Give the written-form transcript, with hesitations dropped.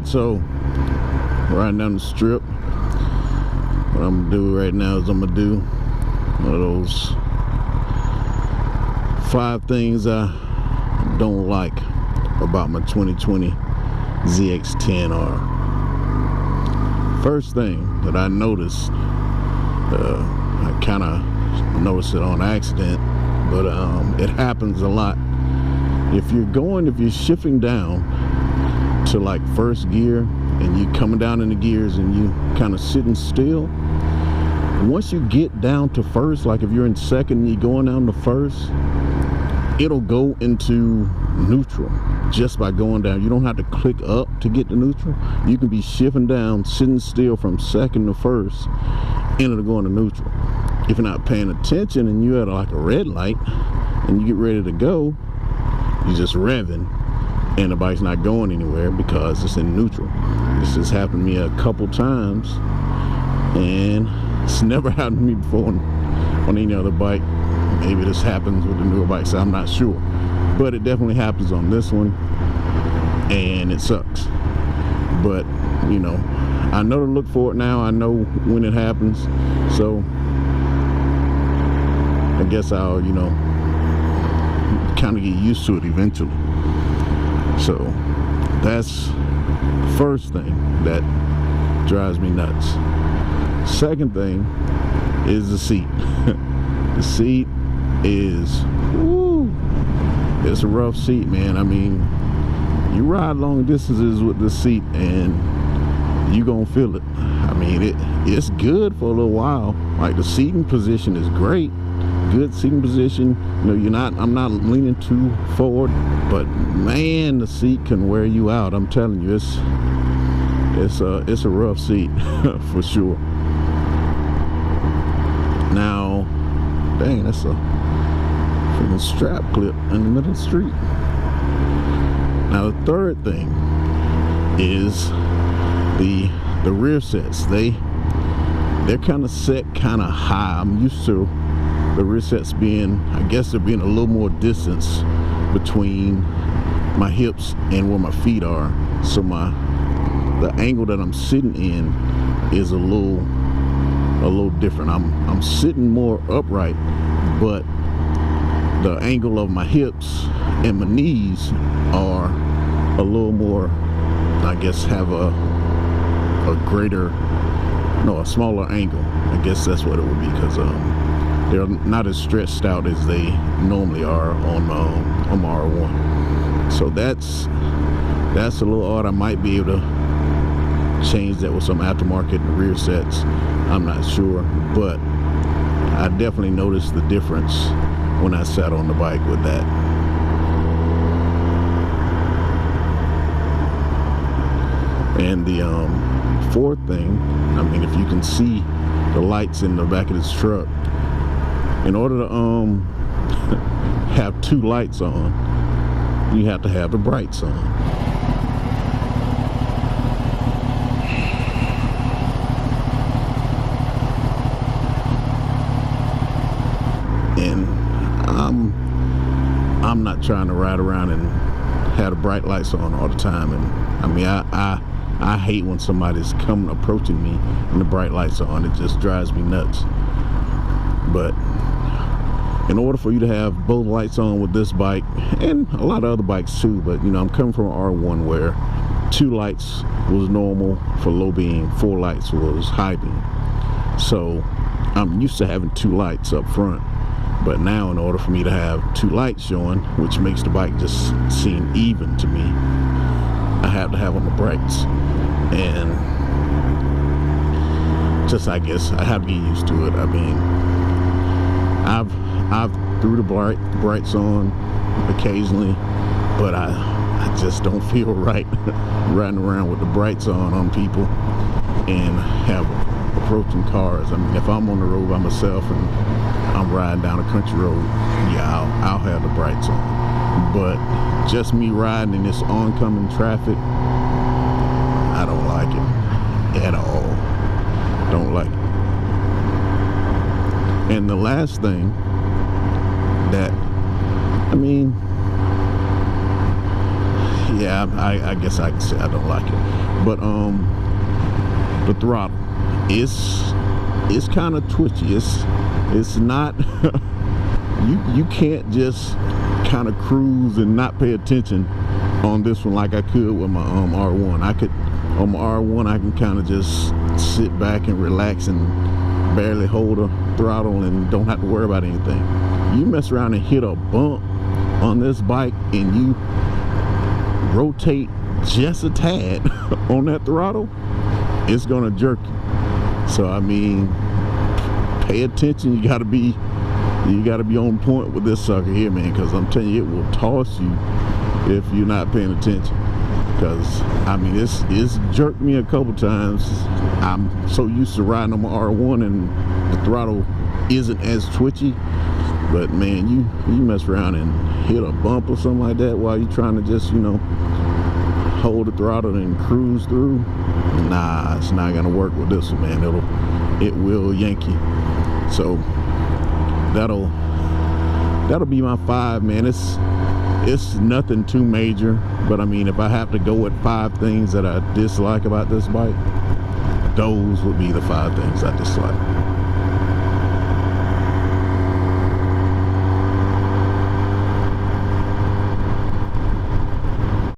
so riding down the strip. What I'm gonna do right now is I'm gonna do one of those 5 things I don't like about my 2020 ZX10R. First thing that I noticed, I kind of noticed it on accident, but it happens a lot. If you're shifting down to like first gear and you coming down in the gears and you kind of sitting still, once you get down to first, like if you're in second and you're going down to first, it'll go into neutral just by going down. You don't have to click up to get to neutral. You can be shifting down, sitting still from second to first, and it'll go into neutral. If you're not paying attention and you're at like a red light and you get ready to go, you're just revving and the bike's not going anywhere because it's in neutral. This has happened to me a couple times, and it's never happened to me before on any other bike. Maybe this happens with the newer bikes, I'm not sure, but it definitely happens on this one, and it sucks. But you know, I know to look for it now. I know when it happens, so I guess I'll, you know, kind of get used to it eventually. So that's the first thing that drives me nuts. Second thing is the seat. The seat is, woo, it's a rough seat, man. I mean, you ride long distances with this seat and you gonna feel it. I mean, it's good for a little while. Like, the seating position is great, good seating position. You know, I'm not leaning too forward, but man, the seat can wear you out. I'm telling you, it's a rough seat for sure. Now, dang, that's a freaking strap clip in the middle of the street. Now, the third thing is the rear sets. They're kind of set kind of high. I'm used to the rear sets being, I guess there being a little more distance between my hips and where my feet are. So the angle that I'm sitting in is a little different. I'm sitting more upright, but the angle of my hips and my knees are a little more, I guess, have a smaller angle. I guess that's what it would be, because they're not as stretched out as they normally are on my R1. So that's a little odd. I might be able to change that with some aftermarket rear sets. I'm not sure, but I definitely noticed the difference when I sat on the bike with that. And the fourth thing, I mean, if you can see the lights in the back of this truck, in order to have 2 lights on, you have to have the brights on. And I'm not trying to ride around and have the bright lights on all the time. And I mean, I hate when somebody's approaching me and the bright lights are on. It just drives me nuts. But in order for you to have both lights on with this bike, and a lot of other bikes too, but you know, I'm coming from an R1 where 2 lights was normal for low beam, 4 lights was high beam. So I'm used to having 2 lights up front. But now, in order for me to have 2 lights showing, which makes the bike just seem even to me, I have to have on the brights. And just, I guess, I have to get used to it. I mean, I've threw the brights on occasionally, but I just don't feel right riding around with the brights on people and have approaching cars. I mean, if I'm on the road by myself and I'm riding down a country road, yeah, I'll have the brights on. But just me riding in this oncoming traffic, I don't like it at all. Don't like it. And the last thing that, I mean, yeah, I guess I can say I don't like it. But the throttle, it's kind of twitchy. It's not you can't just kind of cruise and not pay attention on this one like I could with my R1. On my R1 I can kind of just sit back and relax and barely hold a throttle and don't have to worry about anything. You mess around and hit a bump on this bike and you rotate just a tad on that throttle, it's gonna jerk you. So I mean, pay attention. You gotta be on point with this sucker here, man, because I'm telling you, it will toss you if you're not paying attention. Because I mean, it's jerked me a couple times. I'm so used to riding on my R1 and the throttle isn't as twitchy, but man, you mess around and hit a bump or something like that while you're trying to just, you know, hold the throttle and cruise through. Nah, it's not gonna work with this one, man. It will yank you. So that'll be my 5, man. It's nothing too major, but I mean, if I have to go with 5 things that I dislike about this bike, those would be the 5 things I dislike.